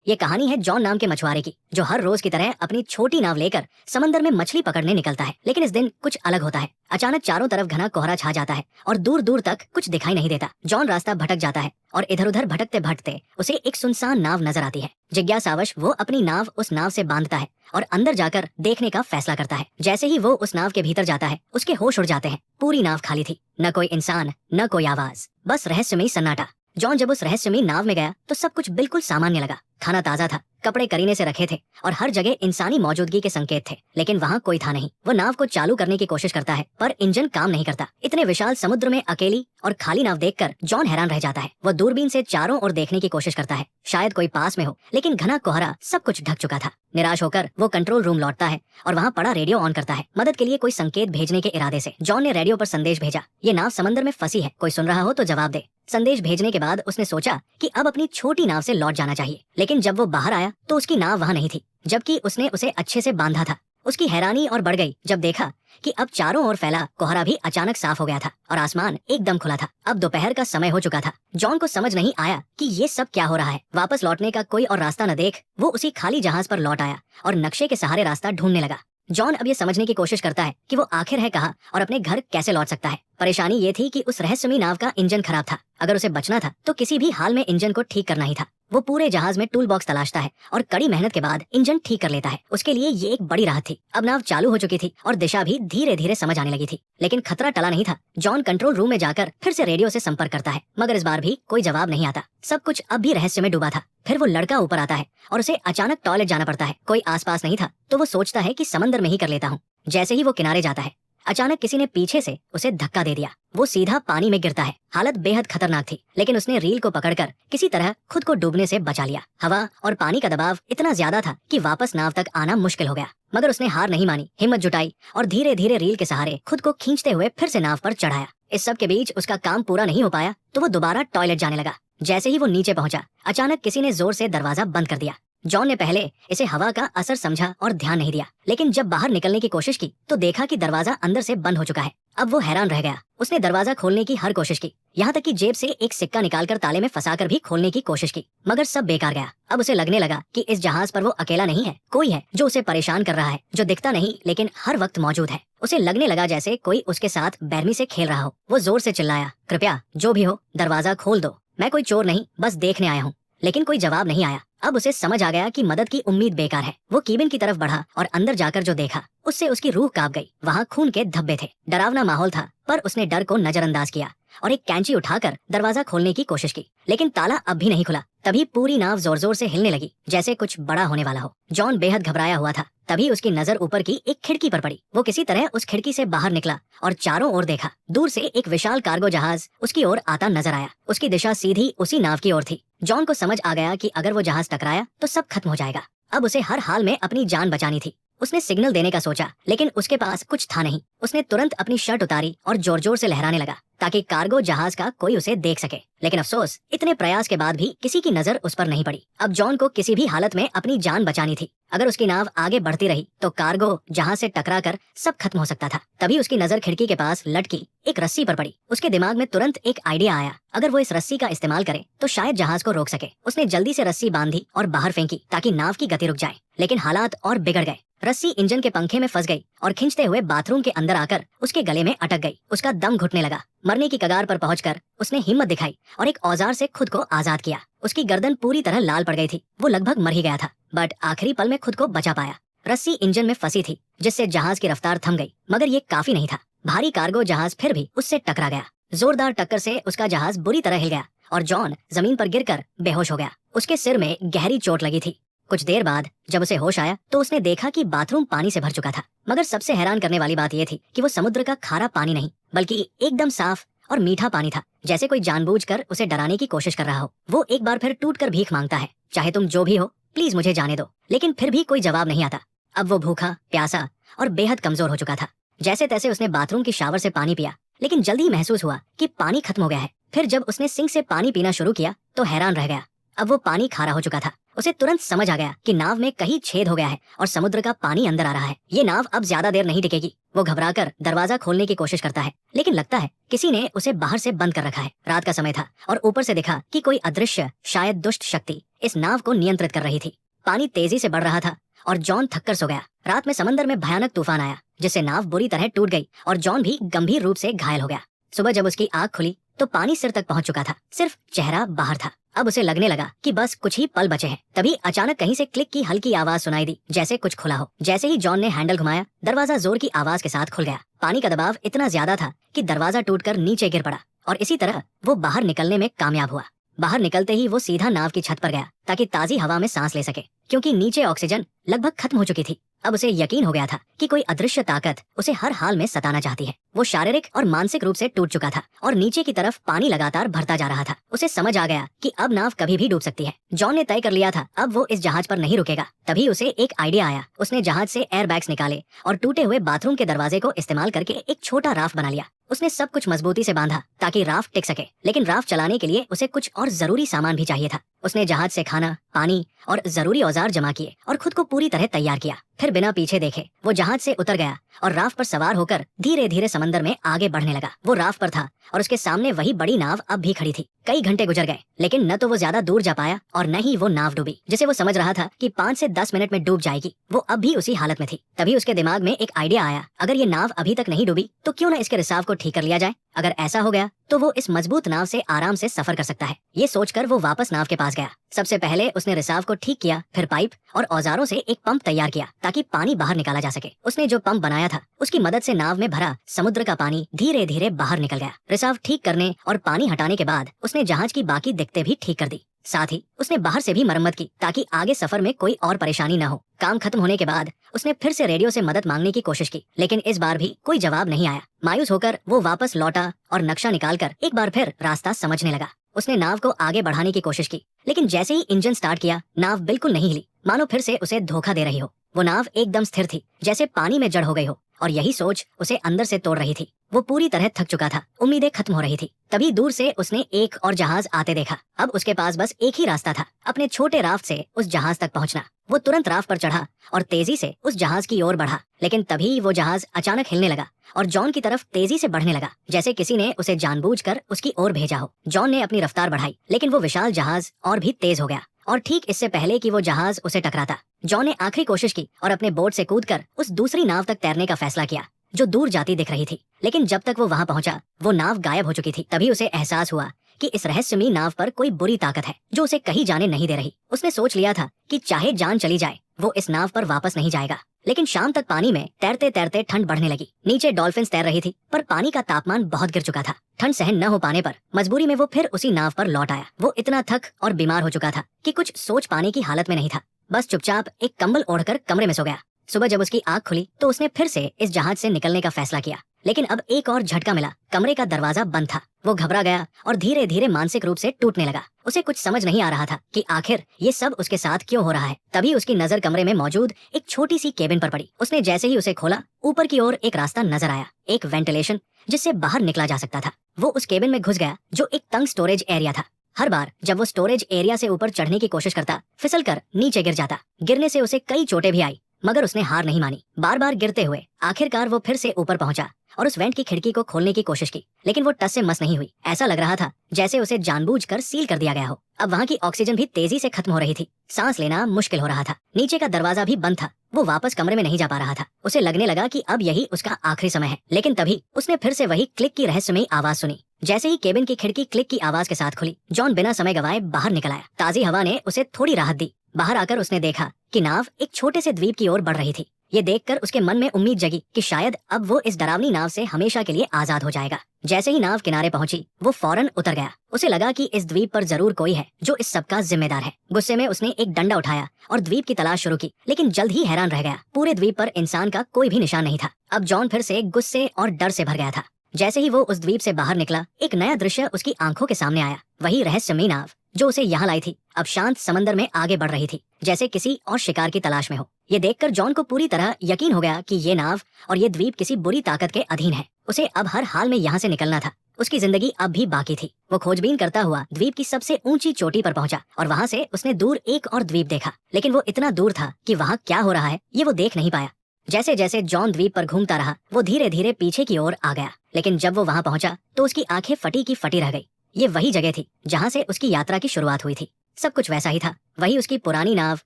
ये कहानी है जॉन नाम के मछुआरे की, जो हर रोज की तरह अपनी छोटी नाव लेकर समंदर में मछली पकड़ने निकलता है। लेकिन इस दिन कुछ अलग होता है। अचानक चारों तरफ घना कोहरा छा जाता है और दूर दूर तक कुछ दिखाई नहीं देता। जॉन रास्ता भटक जाता है और इधर उधर भटकते भटकते उसे एक सुनसान नाव नजर आती है। जिज्ञासावश वो अपनी नाव उस नाव से बांधता है और अंदर जाकर देखने का फैसला करता है। जैसे ही वो उस नाव के भीतर जाता है, उसके होश उड़ जाते हैं। पूरी नाव खाली थी, न कोई इंसान, न कोई आवाज, बस रहस्यमयी सन्नाटा। जॉन जब उस रहस्यमयी नाव में गया तो सब कुछ बिल्कुल सामान्य लगा। खाना ताजा था, कपड़े करीने से रखे थे और हर जगह इंसानी मौजूदगी के संकेत थे। लेकिन वहाँ कोई था नहीं। वो नाव को चालू करने की कोशिश करता है पर इंजन काम नहीं करता। इतने विशाल समुद्र में अकेली और खाली नाव देखकर जॉन हैरान रह जाता है। वो दूरबीन से चारों ओर देखने की कोशिश करता है, शायद कोई पास में हो, लेकिन घना कोहरा सब कुछ ढक चुका था। निराश होकर वो कंट्रोल रूम लौटता है और वहाँ पड़ा रेडियो ऑन करता है, मदद के लिए कोई संकेत भेजने के इरादे से। जॉन ने रेडियो पर संदेश भेजा, ये नाव समंदर में फंसी है, कोई सुन रहा हो तो जवाब दे। संदेश भेजने के बाद उसने सोचा कि अब अपनी छोटी नाव से लौट जाना चाहिए। लेकिन जब वो बाहर आया तो उसकी नाव वहाँ नहीं थी, जबकि उसने उसे अच्छे से बांधा था। उसकी हैरानी और बढ़ गई जब देखा कि अब चारों ओर फैला कोहरा भी अचानक साफ हो गया था और आसमान एकदम खुला था। अब दोपहर का समय हो चुका था। जॉन को समझ नहीं आया कि ये सब क्या हो रहा है। वापस लौटने का कोई और रास्ता न देख वो उसी खाली जहाज पर लौट आया और नक्शे के सहारे रास्ता ढूंढने लगा। जॉन अब ये समझने की कोशिश करता है कि वो आखिर है कहाँ और अपने घर कैसे लौट सकता है। परेशानी ये थी कि उस रहस्यमयी नाव का इंजन खराब था। अगर उसे बचना था तो किसी भी हाल में इंजन को ठीक करना ही था। वो पूरे जहाज में टूल बॉक्स तलाशता है और कड़ी मेहनत के बाद इंजन ठीक कर लेता है। उसके लिए ये एक बड़ी राहत थी। अब नाव चालू हो चुकी थी और दिशा भी धीरे धीरे समझ आने लगी थी। लेकिन खतरा टला नहीं था। जॉन कंट्रोल रूम में जाकर फिर से रेडियो से संपर्क करता है, मगर इस बार भी कोई जवाब नहीं आता। सब कुछ अब भी रहस्य में डूबा था। फिर वो लड़का ऊपर आता है और उसे अचानक टॉयलेट जाना पड़ता है। कोई आसपास नहीं था तो वो सोचता है कि समंदर में ही कर लेता हूँ। जैसे ही वो किनारे जाता है, अचानक किसी ने पीछे से उसे धक्का दे दिया। वो सीधा पानी में गिरता है। हालत बेहद खतरनाक थी, लेकिन उसने रील को पकड़कर किसी तरह खुद को डूबने से बचा लिया। हवा और पानी का दबाव इतना ज्यादा था कि वापस नाव तक आना मुश्किल हो गया। मगर उसने हार नहीं मानी, हिम्मत जुटाई और धीरे धीरे रील के सहारे खुद को खींचते हुए फिर से नाव पर चढ़ाया। इस सब के बीच उसका काम पूरा नहीं हो पाया तो वो दोबारा टॉयलेट जाने लगा। जैसे ही वो नीचे पहुंचा, अचानक किसी ने जोर से दरवाजा बंद कर दिया। जॉन ने पहले इसे हवा का असर समझा और ध्यान नहीं दिया, लेकिन जब बाहर निकलने की कोशिश की तो देखा कि दरवाजा अंदर से बंद हो चुका है। अब वो हैरान रह गया। उसने दरवाजा खोलने की हर कोशिश की, यहाँ तक कि जेब से एक सिक्का निकालकर ताले में फंसाकर भी खोलने की कोशिश की, मगर सब बेकार गया। अब उसे लगने लगा कि इस जहाज पर वो अकेला नहीं है, कोई है जो उसे परेशान कर रहा है, जो दिखता नहीं लेकिन हर वक्त मौजूद है। उसे लगने लगा जैसे कोई उसके साथ बेरहमी से खेल रहा हो। वो जोर से चिल्लाया, कृपया जो भी हो दरवाजा खोल दो, मैं कोई चोर नहीं, बस देखने आया हूँ। लेकिन कोई जवाब नहीं आया। अब उसे समझ आ गया कि मदद की उम्मीद बेकार है। वो केबिन की तरफ बढ़ा और अंदर जाकर जो देखा उससे उसकी रूह कांप गई। वहाँ खून के धब्बे थे, डरावना माहौल था, पर उसने डर को नजरअंदाज किया और एक कैंची उठाकर दरवाजा खोलने की कोशिश की, लेकिन ताला अब भी नहीं खुला। तभी पूरी नाव जोर जोर से हिलने लगी, जैसे कुछ बड़ा होने वाला हो। जॉन बेहद घबराया हुआ था। तभी उसकी नजर ऊपर की एक खिड़की पर पड़ी। वो किसी तरह उस खिड़की से बाहर निकला और चारों ओर देखा। दूर से एक विशाल कार्गो जहाज उसकी ओर आता नजर आया। उसकी दिशा सीधी उसी नाव की ओर थी। जॉन को समझ आ गया कि अगर वो जहाज टकराया तो सब खत्म हो जाएगा। अब उसे हर हाल में अपनी जान बचानी थी। उसने सिग्नल देने का सोचा, लेकिन उसके पास कुछ था नहीं। उसने तुरंत अपनी शर्ट उतारी और जोर जोर से लहराने लगा ताकि कार्गो जहाज का कोई उसे देख सके। लेकिन अफसोस, इतने प्रयास के बाद भी किसी की नजर उस पर नहीं पड़ी। अब जॉन को किसी भी हालत में अपनी जान बचानी थी। अगर उसकी नाव आगे बढ़ती रही तो कार्गो जहाज से टकराकर सब खत्म हो सकता था। तभी उसकी नजर खिड़की के पास लटकी एक रस्सी पर पड़ी। उसके दिमाग में तुरंत एक आइडिया आया, अगर वो इस रस्सी का इस्तेमाल करे तो शायद जहाज को रोक सके। उसने जल्दी से रस्सी बांधी और बाहर फेंकी ताकि नाव की गति रुक जाए। लेकिन हालात और बिगड़ गए। रस्सी इंजन के पंखे में फंस गई और खींचते हुए बाथरूम के अंदर आकर उसके गले में अटक गई। उसका दम घुटने लगा। मरने की कगार पर पहुंचकर उसने हिम्मत दिखाई और एक औजार से खुद को आजाद किया। उसकी गर्दन पूरी तरह लाल पड़ गई थी। वो लगभग मर ही गया था, बट आखिरी पल में खुद को बचा पाया। रस्सी इंजन में फंसी थी, जिससे जहाज की रफ्तार थम गई, मगर ये काफी नहीं था। भारी कार्गो जहाज फिर भी उससे टकरा गया। जोरदार टक्कर से उसका जहाज बुरी तरह हिल गया और जॉन जमीन पर गिरकर बेहोश हो गया। उसके सिर में गहरी चोट लगी थी। कुछ देर बाद जब उसे होश आया तो उसने देखा कि बाथरूम पानी से भर चुका था। मगर सबसे हैरान करने वाली बात यह थी कि वो समुद्र का खारा पानी नहीं, बल्कि एकदम साफ और मीठा पानी था, जैसे कोई जानबूझकर उसे डराने की कोशिश कर रहा हो। वो एक बार फिर टूटकर भीख मांगता है, चाहे तुम जो भी हो प्लीज मुझे जाने दो। लेकिन फिर भी कोई जवाब नहीं आता। अब वो भूखा, प्यासा और बेहद कमजोर हो चुका था। जैसे तैसे उसने बाथरूम की शावर से पानी पिया, लेकिन जल्दी ही महसूस हुआ कि पानी खत्म हो गया है। फिर जब उसने सिंक से पानी पीना शुरू किया तो हैरान रह गया। अब वो पानी खारा हो चुका था। उसे तुरंत समझ आ गया कि नाव में कहीं छेद हो गया है और समुद्र का पानी अंदर आ रहा है। ये नाव अब ज्यादा देर नहीं टिकेगी। वो घबराकर दरवाजा खोलने की कोशिश करता है, लेकिन लगता है किसी ने उसे बाहर से बंद कर रखा है। रात का समय था और ऊपर से दिखा कि कोई अदृश्य, शायद दुष्ट शक्ति इस नाव को नियंत्रित कर रही थी। पानी तेजी से बढ़ रहा था और जॉन थककर सो गया। रात में समंदर में भयानक तूफान आया, जिससे नाव बुरी तरह टूट गई और जॉन भी गंभीर रूप से घायल हो गया। सुबह जब उसकी आंख खुली तो पानी सिर तक पहुंच चुका था, सिर्फ चेहरा बाहर था। अब उसे लगने लगा कि बस कुछ ही पल बचे हैं। तभी अचानक कहीं से क्लिक की हल्की आवाज सुनाई दी, जैसे कुछ खुला हो। जैसे ही जॉन ने हैंडल घुमाया, दरवाजा जोर की आवाज के साथ खुल गया। पानी का दबाव इतना ज्यादा था कि दरवाजा टूटकर नीचे गिर पड़ा और इसी तरह वो बाहर निकलने में कामयाब हुआ। बाहर निकलते ही वो सीधा नाव की छत पर गया ताकि ताजी हवा में सांस ले सके, क्योंकि नीचे ऑक्सीजन लगभग खत्म हो चुकी थी। अब उसे यकीन हो गया था कि कोई अदृश्य ताकत उसे हर हाल में सताना चाहती है। वो शारीरिक और मानसिक रूप से टूट चुका था और नीचे की तरफ पानी लगातार भरता जा रहा था। उसे समझ आ गया कि अब नाव कभी भी डूब सकती है। जॉन ने तय कर लिया था अब वो इस जहाज पर नहीं रुकेगा। तभी उसे एक आइडिया आया। उसने जहाज से एयरबैग्स निकाले और टूटे हुए बाथरूम के दरवाजे को इस्तेमाल करके एक छोटा राफ्ट बना लिया। उसने सब कुछ मजबूती से बांधा ताकि राफ्ट टिक सके, लेकिन राफ्ट चलाने के लिए उसे कुछ और जरूरी सामान भी चाहिए था। उसने जहाज से खाना, पानी और जरूरी औजार जमा किए और खुद को पूरी तरह तैयार किया। फिर बिना पीछे देखे वो जहाज से उतर गया और राफ्ट पर सवार होकर धीरे धीरे समंदर में आगे बढ़ने लगा। वो राफ्ट पर था और उसके सामने वही बड़ी नाव अब भी खड़ी थी। कई घंटे गुजर गए, लेकिन न तो वो ज्यादा दूर जा पाया और न ही वो नाव डूबी, जिसे वो समझ रहा था कि 5 से 10 मिनट में डूब जाएगी। वो अब भी उसी हालत में थी। तभी उसके दिमाग में एक आइडिया आया, अगर ये नाव अभी तक नहीं डूबी तो क्यों न इसके रिसाव को ठीक कर लिया जाए। अगर ऐसा हो गया तो वो इस मजबूत नाव से आराम से सफर कर सकता है। ये सोचकर वो वापस नाव के पास गया। सबसे पहले उसने रिसाव को ठीक किया, फिर पाइप और औजारों से एक पंप तैयार किया ताकि पानी बाहर निकाला जा सके। उसने जो पंप बनाया था उसकी मदद से नाव में भरा समुद्र का पानी धीरे धीरे बाहर निकल गया। रिसाव ठीक करने और पानी हटाने के बाद उसने जहाज की बाकी दिक्कतें भी ठीक कर दी। साथ ही उसने बाहर से भी मरम्मत की ताकि आगे सफर में कोई और परेशानी न हो। काम खत्म होने के बाद उसने फिर से रेडियो से मदद मांगने की कोशिश की, लेकिन इस बार भी कोई जवाब नहीं आया। मायूस होकर वो वापस लौटा और नक्शा निकालकर एक बार फिर रास्ता समझने लगा। उसने नाव को आगे बढ़ाने की कोशिश की, लेकिन जैसे ही इंजन स्टार्ट किया नाव बिल्कुल नहीं हिली, मानो फिर से उसे धोखा दे रही हो। वो नाव एकदम स्थिर थी, जैसे पानी में जड़ हो गई हो, और यही सोच उसे अंदर से तोड़ रही थी। वो पूरी तरह थक चुका था, उम्मीदें खत्म हो रही थी। तभी दूर से उसने एक और जहाज आते देखा। अब उसके पास बस एक ही रास्ता था, अपने छोटे राफ्ट से उस जहाज तक पहुंचना। वो तुरंत राफ्ट पर चढ़ा और तेजी से उस जहाज की ओर बढ़ा, लेकिन तभी वो जहाज अचानक हिलने लगा और जॉन की तरफ तेजी से बढ़ने लगा, जैसे किसी ने उसे जानबूझकर उसकी ओर भेजा हो। जॉन ने अपनी रफ्तार बढ़ाई, लेकिन वो विशाल जहाज और भी तेज हो गया और ठीक इससे पहले कि वो जहाज उसे टकराता, जॉन ने आखिरी कोशिश की और अपने बोट से कूदकर उस दूसरी नाव तक तैरने का फैसला किया जो दूर जाती दिख रही थी। लेकिन जब तक वो वहां पहुंचा वो नाव गायब हो चुकी थी। तभी उसे एहसास हुआ कि इस रहस्यमयी नाव पर कोई बुरी ताकत है जो उसे कहीं जाने नहीं दे रही। उसने सोच लिया था कि चाहे जान चली जाए वो इस नाव पर वापस नहीं जाएगा। लेकिन शाम तक पानी में तैरते तैरते ठंड बढ़ने लगी। नीचे डॉल्फिन्स तैर रही थी, पर पानी का तापमान बहुत गिर चुका था। ठंड सहन न हो पाने पर मजबूरी में वो फिर उसी नाव पर लौट आया। वो इतना थक और बीमार हो चुका था कि कुछ सोच पाने की हालत में नहीं था। बस चुपचाप एक कंबल ओढ़कर कमरे में सो गया। सुबह जब उसकी आंख खुली तो उसने फिर से इस जहाज से निकलने का फैसला किया, लेकिन अब एक और झटका मिला। कमरे का दरवाजा बंद था। वो घबरा गया और धीरे धीरे मानसिक रूप से टूटने लगा। उसे कुछ समझ नहीं आ रहा था कि आखिर ये सब उसके साथ क्यों हो रहा है। तभी उसकी नजर कमरे में मौजूद एक छोटी सी केबिन पर पड़ी। उसने जैसे ही उसे खोला, ऊपर की ओर एक रास्ता नजर आया, एक वेंटिलेशन जिससे बाहर निकला जा सकता था। वो उस केबिन में घुस गया जो एक तंग स्टोरेज एरिया था। हर बार जब वो स्टोरेज एरिया से ऊपर चढ़ने की कोशिश करता, फिसलकर नीचे गिर जाता। गिरने से उसे कई चोटें भी आई, मगर उसने हार नहीं मानी। बार बार गिरते हुए आखिरकार वो फिर से ऊपर पहुंचा और उस वेंट की खिड़की को खोलने की कोशिश की, लेकिन वो टस से मस नहीं हुई। ऐसा लग रहा था जैसे उसे जानबूझकर सील कर दिया गया हो। अब वहाँ की ऑक्सीजन भी तेजी से खत्म हो रही थी। सांस लेना मुश्किल हो रहा था। नीचे का दरवाजा भी बंद था। वो वापस कमरे में नहीं जा पा रहा था। उसे लगने लगा कि अब यही उसका आखिरी समय है। लेकिन तभी उसने फिर से वही क्लिक की रहस्यमयी आवाज सुनी। जैसे ही केबिन की खिड़की क्लिक की आवाज के साथ खुली, जॉन बिना समय गवाए बाहर निकल आया। ताजी हवा ने उसे थोड़ी राहत दी। बाहर आकर उसने देखा कि नाव एक छोटे से द्वीप की ओर बढ़ रही थी। ये देखकर उसके मन में उम्मीद जगी कि शायद अब वो इस डरावनी नाव से हमेशा के लिए आजाद हो जाएगा। जैसे ही नाव किनारे पहुंची, वो फौरन उतर गया। उसे लगा कि इस द्वीप पर जरूर कोई है जो इस सब का जिम्मेदार है। गुस्से में उसने एक डंडा उठाया और द्वीप की तलाश शुरू की, लेकिन जल्द ही हैरान रह गया। पूरे द्वीप पर इंसान का कोई भी निशान नहीं था। अब जॉन फिर से गुस्से और डर से भर गया था। जैसे ही वो उस द्वीप से बाहर निकला, एक नया दृश्य उसकी आंखों के सामने आया। वही रहस्यमयी नाव जो उसे यहाँ लाई थी, अब शांत समंदर में आगे बढ़ रही थी, जैसे किसी और शिकार की तलाश में हो। ये देखकर जॉन को पूरी तरह यकीन हो गया कि ये नाव और ये द्वीप किसी बुरी ताकत के अधीन है। उसे अब हर हाल में यहाँ से निकलना था। उसकी जिंदगी अब भी बाकी थी। वो खोजबीन करता हुआ द्वीप की सबसे ऊंची चोटी पर पहुंचा और वहाँ से उसने दूर एक और द्वीप देखा, लेकिन वो इतना दूर था कि वहाँ क्या हो रहा है ये वो देख नहीं पाया। जैसे जैसे जॉन द्वीप पर घूमता रहा वो धीरे धीरे पीछे की ओर आ गया, लेकिन जब वो वहाँ पहुंचा तो उसकी आंखें फटी की फटी रह गई। ये वही जगह थी जहाँ से उसकी यात्रा की शुरुआत हुई थी। सब कुछ वैसा ही था, वही उसकी पुरानी नाव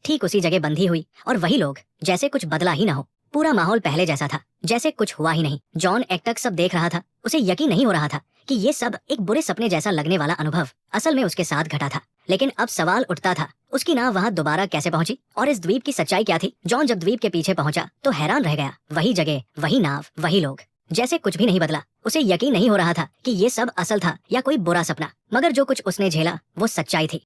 ठीक उसी जगह बंधी हुई और वही लोग, जैसे कुछ बदला ही ना हो। पूरा माहौल पहले जैसा था, जैसे कुछ हुआ ही नहीं। जॉन एकटक सब देख रहा था। उसे यकीन नहीं हो रहा था कि ये सब एक बुरे सपने जैसा लगने वाला अनुभव असल में उसके साथ घटा था। लेकिन अब सवाल उठता था, उसकी नाव वहाँ दोबारा कैसे पहुंची और इस द्वीप की सच्चाई क्या थी। जॉन जब द्वीप के पीछे पहुंचा तो हैरान रह गया। वही जगह, वही नाव, वही लोग, जैसे कुछ भी नहीं बदला। उसे यकीन नहीं हो रहा था कि ये सब असल था या कोई बुरा सपना, मगर जो कुछ उसने झेला वो सच्चाई थी।